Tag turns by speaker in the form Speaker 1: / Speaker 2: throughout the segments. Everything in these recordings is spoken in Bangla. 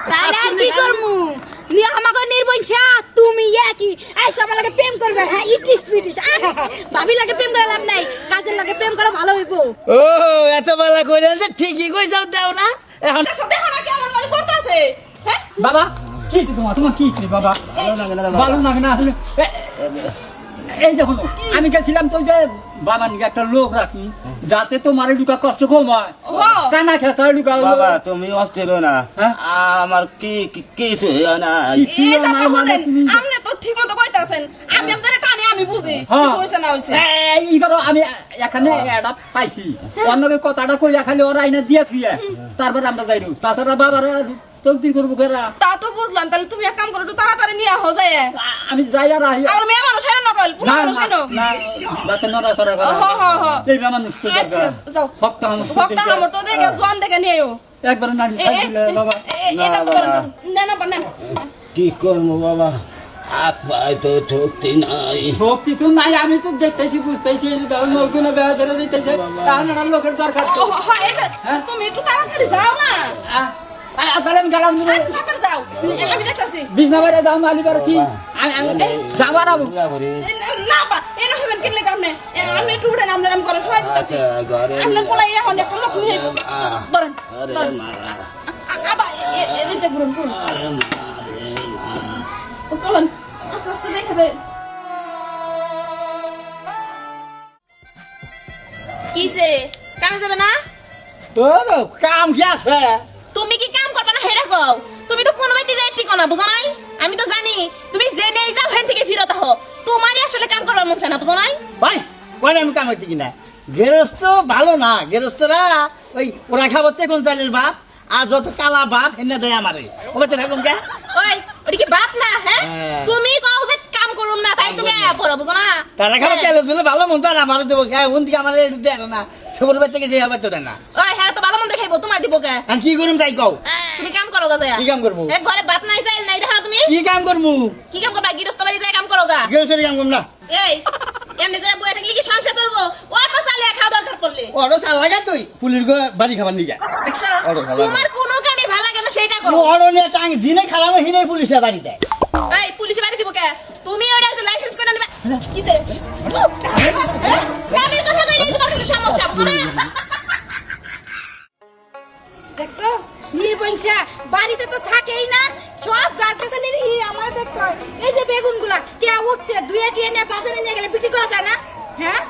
Speaker 1: তাহলে আর কি করমু নি আমাকে নির্বংশা তুমি কি আইসা আমার লাগে প্রেম করবে হ্যাঁ ইটিস পিটিস ভাবি লাগে প্রেম করে লাভ নাই কাজের লাগে প্রেম করা ভালো হইবো
Speaker 2: ও এত বেলা কইলেন যে ঠিকই কইছাও দেও না এখন
Speaker 1: দেখো না কেমন লাগে পড়তাছে হ্যাঁ
Speaker 3: বাবা কি তোমার কি বাবা ভালো লাগে না হলে এই যে হলো আমি গেছিলাম তো যে বাবা নিয়ে একটা লোক রাখি যাতে তোমার লুকা কষ্ট কম হয় কানা খেসা লুকা
Speaker 4: বাবা তুমি অস্থির হও না আমার কি কিছু হয় না
Speaker 1: আপনি তো ঠিক মতো কইতাছেন আমি আপনারে কানে আমি বুঝি কইছে না হইছে
Speaker 3: এই করো আমি এখানে এটা পাইছি অন্যকে কথাটা কইয়া খালি ওরা আইনা দিয়ে থুইয়া তারপর আমরা যাইরু তাছাড়া বাবারা তকদিন করবো কেরা
Speaker 1: তা তো বুঝলাম তাহলে তুমি এক কাম করো একটু তাড়াতাড়ি নিয়ে আহ যায়
Speaker 3: আমি যাই আর আহি
Speaker 1: আর মেয়ে মানুষ হয় না নকল পুরো মানুষ হয়
Speaker 3: না যাতে নড়া সরা করা এই মেয়ে মানুষ তো
Speaker 1: আচ্ছা যাও
Speaker 3: ভক্ত
Speaker 1: আমার তো দেখে জোয়ান দেখে নিয়েও
Speaker 3: একবার নানি সাইকেল বাবা
Speaker 1: না না না
Speaker 4: কি করবো বাবা আপাই তো ঠকতে নাই
Speaker 3: ভক্তি তো নাই আমি তো দেখতেছি বুঝতেছি নতুন বেড়া ধরে দিতেছে তাহলে লোকের দরকার তো
Speaker 1: তুমি একটু তাড়াতাড়ি যাও না
Speaker 3: তাহলে আমি গেলাম
Speaker 1: তাড়াতাড়ি যাও আমি দেখতাছি
Speaker 3: বিজনাবাড়ি দাম আলিবার কি আমি যাবার আবু
Speaker 1: না বা এরা হবেন কিনলে কামনে আমি একটু উঠে নাম নাম করে সবাই দিতেছি আমরা বলাই এখন একটা লোক নিয়ে ধরেন আবা এদিকে ঘুরুন ঘুরুন চলুন আস্তে আস্তে দেখা যায় কিসে কামে যাবে না
Speaker 2: তোর কাম কি আছে
Speaker 1: তুমি কি কাম করবে না হেডা কও তুমি তো কোনো বাইতে যাই ঠিক না বুঝো নাই আমি তো জানি তুমি জেনে যাও হেন থেকে ফিরত হও তোমারই আসলে কাম করবার মন চায় না বুঝো নাই
Speaker 2: ভাই কয়না আমি কাম করতে কিনা গেরস্ত ভালো না গেরস্তরা ওই ওরা খাবচ্ছে কোন চালের ভাত আর যত কালা ভাত হেনে দেয় আমারে ওকে তো থাকুন কে
Speaker 1: ওই ওটা কি বাত না হ্যাঁ তুমি কও যে কাম করুম না তাই তুমি আয়া পড়ো বুঝো না
Speaker 2: তারা খাবার চালে দিলে ভালো মন্দ আর আমার দেবো কে ওন দিকে আমার দেয় না সবর বাড়ি থেকে যে হবে তো দেয় না
Speaker 1: ওই হ্যাঁ তো ভালো মন্দ খাইবো তোমার দিব কে
Speaker 2: আর কি করুম তাই কও
Speaker 1: তুমি কাম করো গা যায়
Speaker 2: কি কাম করবো
Speaker 1: এক ঘরে ভাত নাই চাইল নাই দেখো তুমি
Speaker 2: কি কাম করবো
Speaker 1: কি কাম করবা গৃহস্থ বাড়ি যায় কাম করো গা
Speaker 2: গেরস্তের কাম করব না
Speaker 1: এই এমনি করে বসে থাকলে কি সংসার চলবো অটো চালে খাওয়া দরকার পড়লে
Speaker 2: ওরা চাল লাগা তুই পুলির বাড়ি খাবার নিয়ে যা
Speaker 1: দেখছো
Speaker 2: অটো চালা
Speaker 1: তোমার কোনো কামে ভালো লাগে না সেটা করো
Speaker 2: ওরা নিয়ে টাং জিনে খারাপ হিনে পুলিশের বাড়ি দেয়
Speaker 1: এই পুলিশে বাড়ি দিব কে তুমি ওটা লাইসেন্স করে নেবে কিসে কামের কথা কইলে তোমার কিছু সমস্যা বুঝো না দেখছো নির্বংশা বাড়িতে তো থাকেই না সব গাছ গাছালির আমরা দেখতে হয় এই যে বেগুনগুলা কে উঠছে দুয়ে টুয়ে নিয়ে বাজারে নিয়ে গেলে বিক্রি করা যায় না হ্যাঁ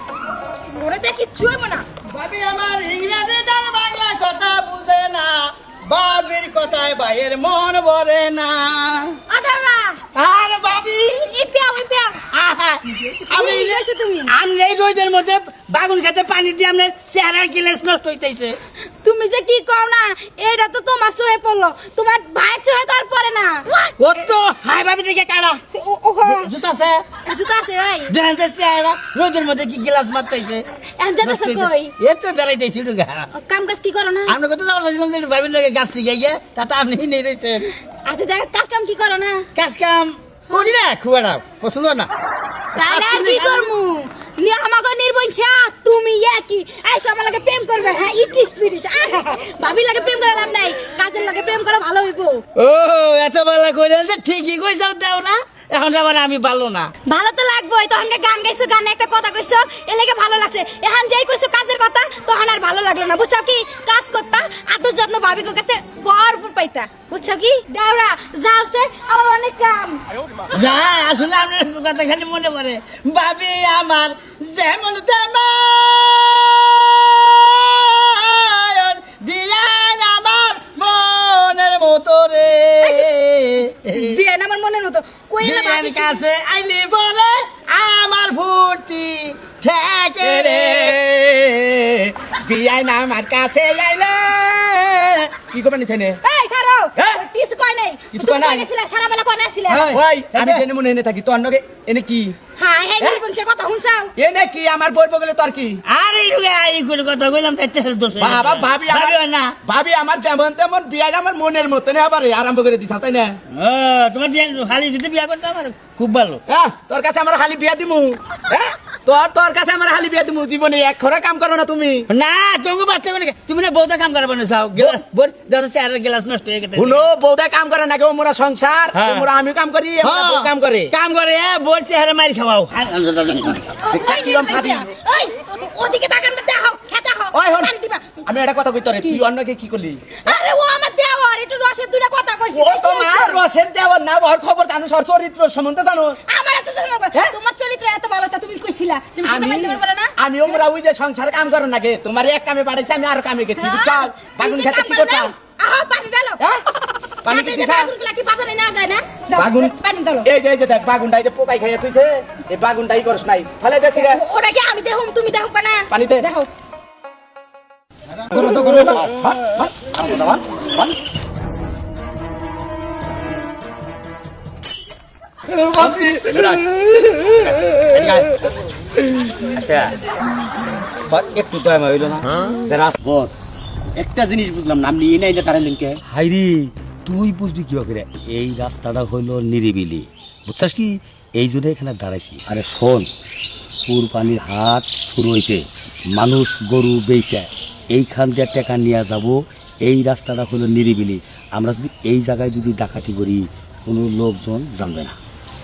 Speaker 1: ওরে দেখি ছুঁয়ে না
Speaker 2: ভাবি আমার ইংরেজি আর বাংলা কথা বুঝে না বাবির কথায় ভাইয়ের মন ভরে না
Speaker 1: আদারা
Speaker 2: আর ভাবি
Speaker 1: ইপিয়া
Speaker 2: আমি
Speaker 1: তুমি
Speaker 2: আমি এই রোদের মধ্যে বাগুন খেতে পানি দিয়ে আপনার চেহারার গিলাস নষ্ট হইতেছে
Speaker 1: তুমি যে কি কও না এটা তো তোমার চোখে পড়লো তোমার ভাই চোখে তো আর পড়ে না
Speaker 2: ও তো হাই ভাবি থেকে কাড়া জুতা আছে
Speaker 1: জুতা আছে ভাই
Speaker 2: দেখেন যে চেহারা রোদের মধ্যে কি গিলাস মারতেছে
Speaker 1: এখন যেতেছো কই
Speaker 2: এ তো বেড়াইতেছি ডুগা
Speaker 1: কাম কাজ কি করো না
Speaker 2: আমরা কত যাওয়ার চাইছিলাম যে ভাবির লগে গাছ শিখে গিয়ে তাতে আপনি নেই রয়েছেন
Speaker 1: আচ্ছা দেখ কাজ কাম কি করো না
Speaker 2: কাজ কাম করি না খুব একটা পছন্দ না
Speaker 1: তাহলে আর কি করমু নি আমাকে নির্বংশা তুমি কি আইসা আমার লাগে প্রেম করবে হ্যাঁ ইটিস পিটিস ভাবি লাগে প্রেম করে লাভ নাই কাজের লাগে প্রেম করা ভালো হইবো
Speaker 2: ও এত বেলা কইলেন যে ঠিকই কইছাও দেও না এখন আবার আমি ভালো না
Speaker 1: ভালো তো লাগবেই তখন গান গাইছো গানে একটা কথা কইছো এর লাগে ভালো লাগছে এখন যেই কইছো কাজের কথা তখন আর ভালো লাগলো না বুঝছো কি কাজ করতা আতো যত্ন ভাবির কাছে ভরপুর পাইতা বুঝছো কি দাওরা যাওছে আমার অনেক কাম
Speaker 2: যা আসলে আপনার কথা খালি মনে পড়ে ভাবি আমার যেমন তেমন বিয়ান আমার মনের মতো রে
Speaker 1: বিয়ান আমার মনের মতো কইলে
Speaker 2: বিয়ান কাছে আইলি বলে আমার ফুর্তি ঠেকে রে
Speaker 3: বিয়ান আমার কাছে আইলে কি করবেন এখানে
Speaker 1: এই ছাড়ো
Speaker 3: হ্যাঁ?
Speaker 1: কিছু কই নাই
Speaker 3: কিছু কয় নাই?
Speaker 1: গেছিলা সারা বেলা কোন আসিলা
Speaker 3: ওই আমি জেনে মনে এনে থাকি তো অন্যকে এনে কি
Speaker 1: হ্যাঁ হ্যাঁ নির্বংশের কথা শুনছাও
Speaker 5: এ নাকি আমার বই বগলে তোর কি
Speaker 2: আরে এইগুলো কথা কইলাম তাই দোষ হয়ে
Speaker 5: বাবা
Speaker 2: গেছে।
Speaker 5: ভাবি আমার
Speaker 2: ভাবিও না
Speaker 5: ভাবি আমার যেমন তেমন বিয়া আমার মনের মতন আবার আরম্ভ করে দিছ তাই না
Speaker 2: ও তোমার বিয়া খালি দিতে বিয়া করতে আমার খুব ভালো
Speaker 5: হ্যাঁ তোর কাছে আমরা খালি বিয়া দিমু হ্যাঁ তোর কাছে আমরা খালি বিয়া দিমু জীবনে এক খরা কাম করো না তুমি
Speaker 2: না তোমাকে বাচ্চা মানে তুমি না বউটা কাম করাবো না চাও বোর ধরো চেয়ারের গ্লাস নষ্ট হয়ে গেছে
Speaker 5: শুনো বউদা কাম করে নাকি ওমরা সংসার
Speaker 2: হ্যাঁ।
Speaker 5: ওমরা আমি কাম করি আমরা বউ কাম করে
Speaker 2: কাম করে বোর চেহারা মারি খাওয়াও
Speaker 1: ওই
Speaker 5: কিরম ফাঁদি?
Speaker 1: ওই ওদিকে তাকান দেখো খেতে হও
Speaker 5: ওই হন
Speaker 1: পানি দিবা
Speaker 5: আমি এটা কথা কইতে রে তুই অন্যকে কি করলি
Speaker 1: আরে ও আমার দেওয়ার একটু রসের দুটা কথা কইছে
Speaker 5: ও তো মা রসের দেওয়ার না ওর খবর জানো সর চরিত্র সম্বন্ধে জানো
Speaker 1: আমার এত জানা
Speaker 5: হ্যাঁ?
Speaker 1: তোমার চরিত্র এত ভালো তা তুমি কইছিলা তুমি খেতে পাইতে পারবে না
Speaker 5: আমি ওমরা ওই যে সংসার কাম করো নাকি তোমার এক কামে বাড়াইছে আমি আর কামে গেছি বুঝছো বাগুন খেতে কি করছো
Speaker 1: আহা পানি ডালো
Speaker 5: হ্যাঁ? পানি কি দিছা?
Speaker 1: বাগুনগুলা কি বাজারে না যায় না দাও,
Speaker 5: বাগুন
Speaker 1: পানি ডালো
Speaker 5: এই যে দেখ বাগুনটাই যে পোকাই খাইয়া তুইছে এই বাগুনটাই করছ নাই ফলে দেছি রে
Speaker 1: ওটা কি আমি দেখুম তুমি দেখো না
Speaker 5: পানি দে।
Speaker 1: দেখো
Speaker 3: আচ্ছা একটু দয়া হইল না যারা
Speaker 4: বস একটা জিনিস বুঝলাম না আপনি এনে তারা লিঙ্কে
Speaker 6: হাইরি তুই বুঝবি কি করে এই রাস্তাটা হইল নিরিবিলি বুঝছাস কি এই জন্য এখানে দাঁড়াইছি আরে শোন পুর পানির হাট শুরু হয়েছে মানুষ গরু বেচা এইখান দিয়ে টাকা নিয়ে যাব এই রাস্তাটা হলো নিরিবিলি আমরা যদি এই জায়গায় যদি ডাকাতি করি কোনো লোকজন জানবে না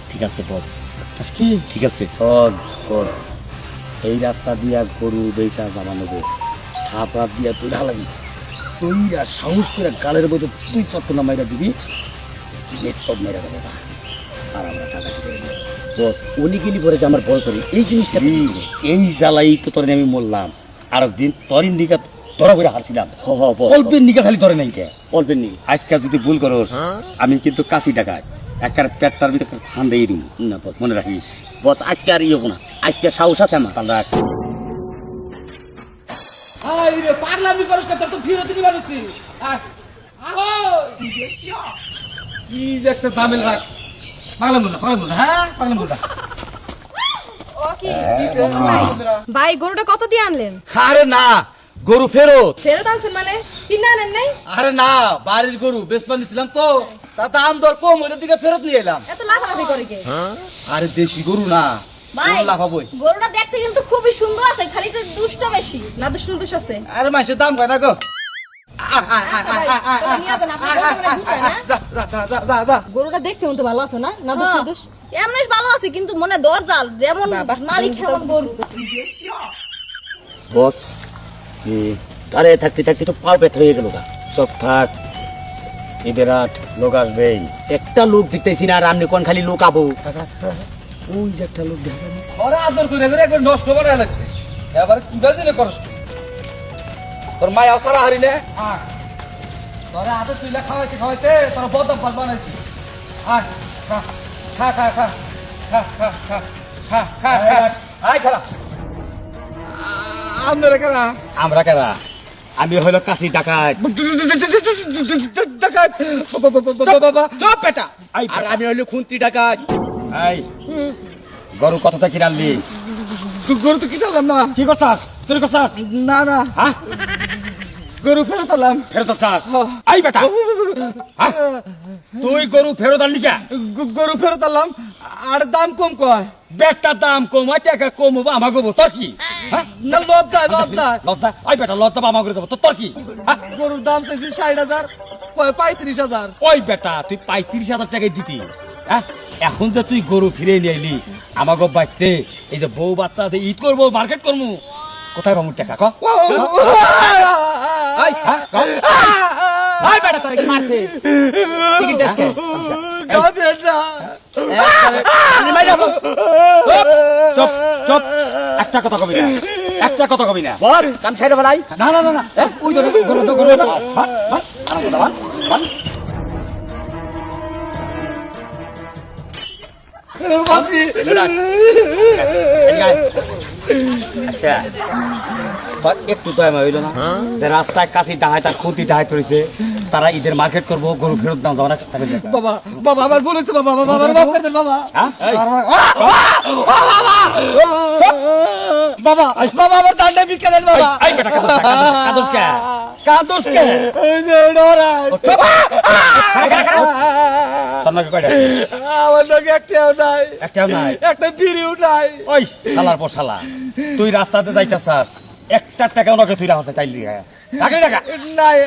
Speaker 4: ঠিক আছে বস
Speaker 6: বুঝছাস কি
Speaker 4: ঠিক আছে
Speaker 6: শোন শোন এই রাস্তা দিয়া গরু বেচা যাবা নেবো থাপড়া দিয়া তুই ঢালাবি তুইরা সাহস করে গালের মধ্যে তুই চট্টনা মাইরা দিবি নিস্তব মেরা দেবো না আর আমরা টাকাটি করে নেব বস উনি গেলি পরে যে আমার বড় করি এই জিনিসটা এই জ্বালাই তো তোর আমি মরলাম আর একদিন তরিন নিকা ধরা করে হারছিলাম অল্পের নিকা খালি ধরে নাই কে
Speaker 4: অল্পের নি
Speaker 6: আজকে যদি ভুল করস আমি কিন্তু কাশি টাকায় একবার পেটটার ভিতরে ফান দিয়ে দিব
Speaker 4: না বস
Speaker 6: মনে রাখিস
Speaker 4: বস আজকে আর ইয়ে না আজকে সাহস আছে আমার
Speaker 6: তাহলে রাখ
Speaker 5: আই রে পাগলামি করছ না তোর তো ফিরত নিবার হচ্ছে কি যে একটা ঝামেলা রাখ পাগলাম না হ্যাঁ পাগলাম না
Speaker 7: ভাই গরুটা কত দিয়ে আনলেন
Speaker 8: আরে না গরু ফেরত
Speaker 7: ফেরত আনছেন মানে কিনে আনেন নাই
Speaker 8: আরে না বাড়ির গরু বেসপা নিছিলাম তো তা দাম দর কম ওইটার দিকে ফেরত নিয়ে এলাম
Speaker 7: এত লাফালাফি করে কে
Speaker 8: আরে দেশি গরু না
Speaker 1: ভাই
Speaker 8: গরু লাফাবই
Speaker 1: গরুটা দেখতে কিন্তু খুবই সুন্দর আছে খালি একটু দুষ্ট বেশি
Speaker 7: না দুষ্ট দুষ্ট আছে
Speaker 8: আরে মাসের দাম কয় না গো
Speaker 7: তবে নিয়ে যান, আপনার গরুটা মানে দুধ হয় না?
Speaker 8: যা যা যা যা যা যা
Speaker 7: গরুটা দেখতে মতো ভালো আছে না না দুষ্ট দুষ
Speaker 1: এমনি ভালো আছে কিন্তু মনে দরজাল যেমন
Speaker 7: বাবা,
Speaker 1: মালিক কেমন গরু
Speaker 4: বস তারে থাকতে থাকতে তো পাও ব্যথা হয়ে গেল গা
Speaker 6: চুপ থাক ঈদের আট লোক আসবেই
Speaker 4: একটা লোক দেখতেছি না আর আপনি কোন খালি লোক আবো
Speaker 6: ওই যে একটা লোক দেখা যায় না?
Speaker 8: ওরা আদর করে করে একবার নষ্ট করে আলাইছে এবার কি বাজিলে করস তুই? তোর মায়া সারা হারিলে তোরা আদর তুইলে খাওয়াইতে খাওয়াইতে তোর বদম পাল বানাইছি আয় খা খা খা খা খা খা খা খা খা খা আয় খালা আমরা কেনা
Speaker 6: আমরা কারা আমি হইলো কাশি ডাকাত
Speaker 5: চুপ বেটা
Speaker 6: আই
Speaker 5: আর আমি হইলো খুন্তি ডাকাত
Speaker 6: এই গরু কতটা কিনালি
Speaker 5: গরু তো কিনলাম না
Speaker 6: কি করছাস চুরি করছাস
Speaker 5: না না
Speaker 6: হ্যাঁ
Speaker 5: গরু ফেরত আলাম
Speaker 6: ফেরত চাস আই বেটা হ্যাঁ? তুই গরু ফেরত আনলি কে
Speaker 5: গরু ফেরত আলাম আর দাম কম কয়
Speaker 6: বেটার দাম কম হয় টাকা কম হবো আমাকে হবো তোর কি হ্যাঁ
Speaker 5: না লজ্জা লজ্জা
Speaker 6: লজ্জা ওই বেটা লজ্জা বা আমাকে দেবো তোর কি হ্যাঁ?
Speaker 5: গরুর দাম চাইছি 60,000 কয় 35,000
Speaker 6: ওই বেটা তুই 35,000 টাকায় দিতি হ্যাঁ এখন যে তুই গরু ফিরে নিয়ে এলি আমাকে বাড়তে এই যে বউ বাচ্চা আছে ঈদ করবো মার্কেট করবো কোথায় পাবো টাকা ক
Speaker 5: আই
Speaker 6: হ্যাঁ ক?
Speaker 5: আই বেটা তোরে কি মারছে টিকিট দেশ কে
Speaker 6: চুপ চুপ একটা কথা কবি না একটা কথা কবি না
Speaker 4: বস কাম ছাইড়া বলাই
Speaker 6: না না না না ওই ধরে গরু তো গরু আচ্ছা তোর একটু দয়া হইল না যে রাস্তায় কাশি ডাহায় তার ক্ষতি ডাহায় ধরেছে তারা ঈদের মার্কেট করবো গরু ফেরত দাম যাবে না তাকে দে।
Speaker 8: বাবা বাবা আমার ভুল হচ্ছে বাবা বাবা আমার মাফ করে দেন বাবা
Speaker 6: হ্যাঁ? এই,
Speaker 8: বাবা বাবা আমার চালটা ভিক্ষা দেন বাবা
Speaker 6: এই বেটা, কাঁদোস কে? কাঁদোস কে?
Speaker 8: এই যে ডরা
Speaker 6: তোর নাকি কয়টা?
Speaker 8: আমার নাকি একটাও নাই
Speaker 6: একটাও নাই।
Speaker 8: একটা বিড়িও নাই
Speaker 6: ওই শালার পর শালা, তুই রাস্তাতে যাইতাছাস, একটা টাকাও নকে তুই রাখছ চাইলি টাকা টাকা
Speaker 8: নাই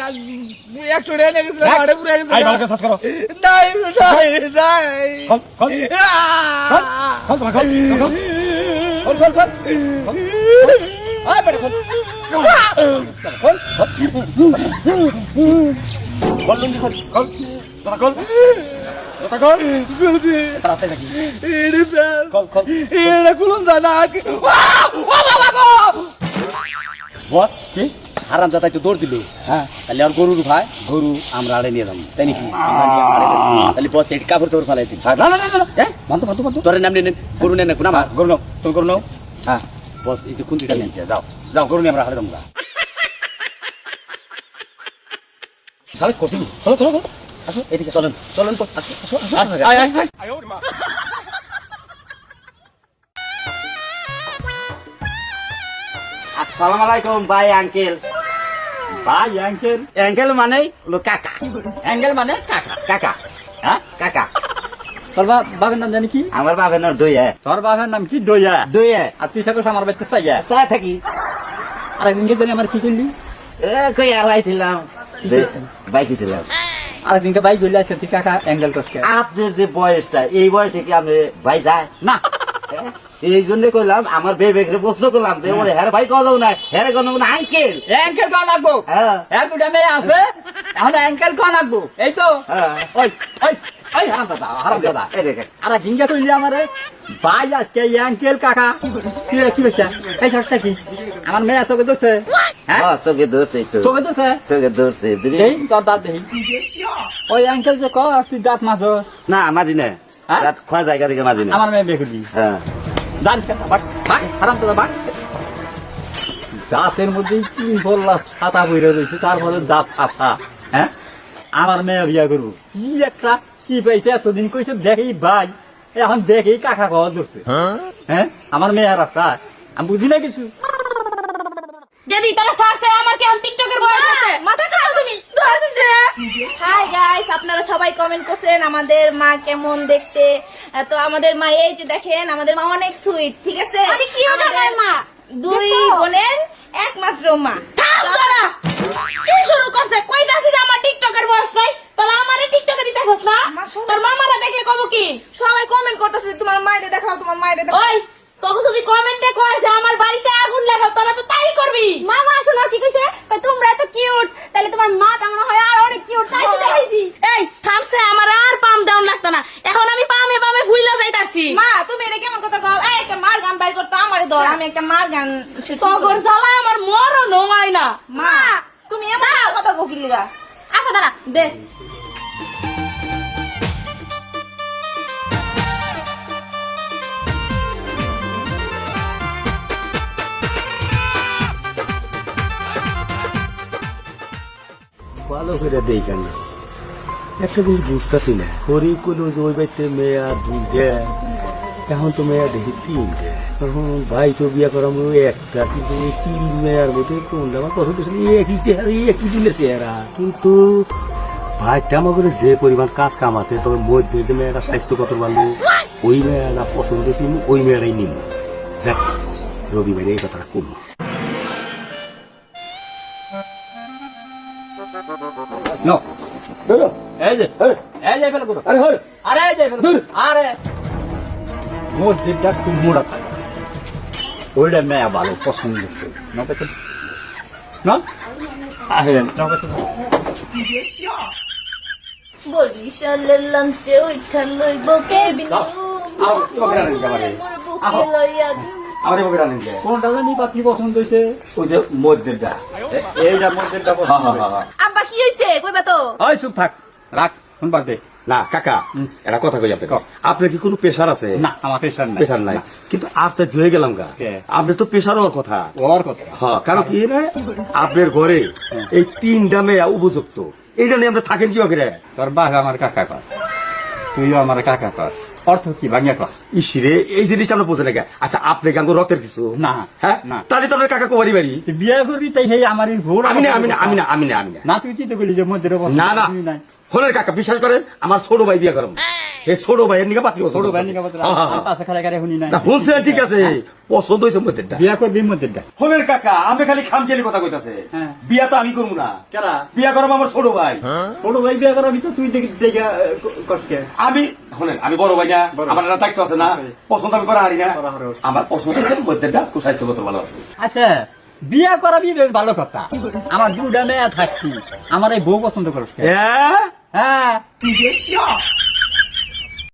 Speaker 8: 100 টাকা নিয়ে গেছিলাম আড়ে পুরে গেছে
Speaker 6: আই ভালো করে সার্চ করো।
Speaker 8: নাই নাই নাই
Speaker 6: খল খল খল খল খল খল খল খল আই বেটা খল খল খল লুঙ্গি খল খল তোরা খল তোরা খল
Speaker 8: বলছি
Speaker 6: রাস্তায় থাকি
Speaker 8: এডি ফেল
Speaker 6: খল খল
Speaker 8: এটা কুলন জানা ও বাবা গো
Speaker 6: বস কি হারাম জাতাই তো দৌড় দিল হ্যাঁ তাহলে আর গরুর ভাই গরু আমরা আড়ে নিয়ে যাবো তাই নাকি আমরা নিয়ে আড়ে গেছি। তাহলে বস এটি কাপড় চোপড় ফেলাই দিন না না না না হ্যাঁ বান্ধব বান্ধব বান্ধব তোর নাম নিয়ে নেন গরু নেন না আমার গরু নাও তুমি গরু নাও হ্যাঁ বস এই যে খুন্তিটা নিয়ে যাও যাও গরু নিয়ে আমরা হাড়ে যাবো তাহলে করছি চলো চলো চলো আসো এদিকে চলেন চলেন তো আসো আসো আসো আয় আয় আয়
Speaker 2: আসসালামু আলাইকুম ভাই আঙ্কেল।
Speaker 3: ভাই অ্যাঙ্কেল
Speaker 2: আঙ্কেল মানে হলো কাকা।
Speaker 3: অ্যাঙ্গেল মানে কাকা
Speaker 2: কাকা
Speaker 3: হ্যাঁ
Speaker 2: কাকা
Speaker 3: তোর বাবার নাম জানি কি
Speaker 2: আমার বাবার নাম দইয়া।
Speaker 3: তোর বাবার নাম কি দইয়া
Speaker 2: দইয়া
Speaker 3: আর তুই থাকো আমার বাড়িতে চাইয়া
Speaker 2: চা থাকি
Speaker 3: আর একদিনকে জানি আমার কি করলি
Speaker 2: কই আলাইছিলাম বাইকে ছিলাম।
Speaker 3: আর একদিনকে বাইক গলি আসছে তুই কাকা অ্যাঙ্গেল করছে
Speaker 2: আপনার যে বয়সটা এই বয়সে কি আপনি ভাই যায়
Speaker 3: না
Speaker 2: এই জন্য কইলাম আমার বেবেকে প্রশ্ন করলাম যে ওরে হ্যাঁ ভাই কল না হ্যাঁ কোন আঙ্কেল।
Speaker 3: অ্যাঙ্কেল কন রাখবো
Speaker 2: হ্যাঁ
Speaker 3: হ্যাঁ দুটা মেয়ে আছে এখন অ্যাঙ্কেল কন রাখবো এই তো
Speaker 2: হ্যাঁ
Speaker 3: ওই ওই ওই হারাম দাদা
Speaker 2: এই দেখেন
Speaker 3: আর একদিনকে কইলি আমারে ভাই আজকে অ্যাঙ্কেল কাকা কি কি হচ্ছে এই শাকটা কি আমার মেয়ে চোখে ধরছে হ্যাঁ
Speaker 2: চোখে ধরছে তো
Speaker 3: চোখে ধরছে
Speaker 2: চোখে ধরছে
Speaker 3: এই তোর দাঁত দেখি ওই অ্যাঙ্কেল যে কর তুই দাঁত মাঝো
Speaker 2: না মাঝি না
Speaker 3: হ্যাঁ?
Speaker 2: রাত খোয়া জায়গা থেকে মাঝি না
Speaker 3: আমার মেয়ে বিয়ে করলি
Speaker 2: হ্যাঁ
Speaker 3: দাঁত বাট বাট হারাম দাদা বাট দাঁতের মধ্যে কি বললাম ছাতা বইরে রয়েছে তারপরে দাঁত ফাঁকা হ্যাঁ আমার মেয়ে বিয়া করবো কি একটা কি পাইছে এতদিন কইছে দেখি ভাই এখন দেখি কাকা খাওয়া ধরছে হ্যাঁ আমার মেয়ে আর রাস্তা আমি বুঝি না কিছু
Speaker 7: যদি তোরা সারছে আমার কি টিকটকের বয়স আছে মাথা খাও তুমি ধর দিছে
Speaker 1: হাই গাইস, আপনারা সবাই কমেন্ট করছেন আমাদের মা কেমন দেখতে। তো আমাদের মা এই যে দেখেন, আমাদের মা অনেক সুইট, ঠিক আছে?
Speaker 7: আমি কি ওটা
Speaker 1: আমাদের
Speaker 7: মা
Speaker 1: দুই বোনের একমাত্র মা।
Speaker 7: থাম তোরা কি শুরু করছে কইতাছিস যে আমার টিকটকের বয়স নাই তোরা আমারে টিকটকে দিতেছস না
Speaker 1: মা, শোনো।
Speaker 7: তোর মামারা দেখলে কব কি
Speaker 1: সবাই কমেন্ট করতেছে তোমার মায়েরে দেখাও, তোমার মায়েরে দেখাও।
Speaker 7: ওই তোকে যদি কমেন্টে কয় যে আমার বাড়িতে আগুন লাগাও তোরা তো তাই করবি মামা শোনো কি কইছে তোমরা এত কিউট তাহলে তোমার মা কেমন হয় আর অনেক কিউট তাই তো দেখাইছি এই থামছে আমার আর পাম ডাউন লাগতো না এখন আমি পামে পামে ফুইলা যাইতাছি
Speaker 1: মা তুমি এটা কেমন কথা কও? এই একটা মার গান বাইর করতে আমারে ধর, আমি একটা মার গান
Speaker 7: তগর জ্বালা আমার মরণ হয় না
Speaker 1: মা তুমি এমন একটা কথা কও কি লিগা? আপা দাঁড়া দে।
Speaker 6: ভালো করে দেই কেন একটা জিনিস বুঝতেছি না গরিব করলো যে ওই বাড়িতে মেয়ে আর দুইটা এখন তো মেয়ে দেখি তিনটে এখন ভাই তো বিয়া করাম একটা কিন্তু ওই তিন মেয়ের মধ্যে কোনটা আমার পছন্দ ছিল একই চেহারা একই দিনের চেহারা কিন্তু ভাইটা আমার করে যে পরিমাণ কাজ কাম আছে তবে মধ্যে যে মেয়েরা স্বাস্থ্য কত বান্ধব ওই মেয়েরা পছন্দ ছিল ওই মেয়েরাই নিম যাক রবিবারে এই কথাটা কমবো
Speaker 3: নো এই যে ফেলে কোথাও আরে হর আরে এই যে দূর আরে মোর যেটা খুব মোড়া থাকে ওইটা মেয়া ভালো পছন্দ না পেতে না আহেন না পেতে
Speaker 1: বরিশালের লঞ্চে উঠা লইব কে বিনু
Speaker 3: আও, কি বকরা নাকি আমারে?
Speaker 1: মোর বুকে লইয়া
Speaker 3: আমারে বকরা নেন কোনটা জানি বাকি পছন্দ হইছে ওই যে মধ্যেটা এইটা মধ্যেটা পছন্দ
Speaker 1: আব্বা কি হইছে কইবা তো?
Speaker 3: ওই চুপ থাক রাখ শুন বাদ দে
Speaker 6: না কাকা একটা কথা কই আপনাকে আপনার কি কোনো প্রেশার আছে
Speaker 3: না আমার পেশার নাই
Speaker 6: প্রেশার নাই কিন্তু আর সে ধুয়ে গেলাম গা
Speaker 3: কে?
Speaker 6: আপনি তো প্রেশার হওয়ার কথা
Speaker 3: ওর কথা
Speaker 6: হ্যাঁ কারণ কি রে আপনার ঘরে এই 3টা মেয়ে উপযুক্ত এইটা নিয়ে আপনি থাকেন কি করে
Speaker 3: তোর বাঘ আমার কাকা কর তুইও আমার কাকা কর অর্থ কি ভাঙিয়া কর
Speaker 6: ইসিরে এই জিনিসটা আমরা বোঝে না আচ্ছা আপনি গাঙ্গ রক্তের কিছু
Speaker 3: না,
Speaker 6: হ্যাঁ
Speaker 3: না।
Speaker 6: তাহলে তো আপনার কাকা কোবারি বাড়ি
Speaker 3: তুই বিয়ে করবি তাই সেই আমার এই ঘোর
Speaker 6: আমি না আমি না আমি না আমি না আমি না
Speaker 3: না তুই চিন্তা করলি যে মধ্যে
Speaker 6: না না
Speaker 3: নাই
Speaker 6: হলের কাকা বিশ্বাস করেন আমার ছোট ভাই বিয়ে করম এই ছোট ভাইয়ের নিকা পাত্রী
Speaker 3: ছোট ভাই নিকা বলতে পাশে খালি খালি শুনি নাই
Speaker 6: না শুনছেন ঠিক আছে পছন্দ হয়েছে মধ্যেটা
Speaker 3: বিয়ে করবি মধ্যে
Speaker 6: হলের কাকা আমি খালি খামখেয়ালি কথা কইতাছে
Speaker 3: হ্যাঁ।
Speaker 6: বিয়া তো আমি করবো না
Speaker 3: কেরা
Speaker 6: বিয়া করবো আমার ছোট ভাই
Speaker 3: ছোট ভাই বিয়ে করাবি তো তুই দেখে দেখে কষ্টকে
Speaker 6: আমি হলেন আমি বড় ভাই না
Speaker 3: বড়।
Speaker 6: আমার একটা দায়িত্ব আছে না পছন্দ আমি করা হারি না
Speaker 3: করা হারি।
Speaker 6: আমার পছন্দ হচ্ছে মধ্যেটা খুব স্বাস্থ্যগত ভালো আছে
Speaker 3: আচ্ছা বিয়ে করাবি বেশ ভালো কথা আমার দুটা মেয়ে থাকছি আমার এই বউ পছন্দ করিস
Speaker 6: হ্যাঁ
Speaker 3: হ্যাঁ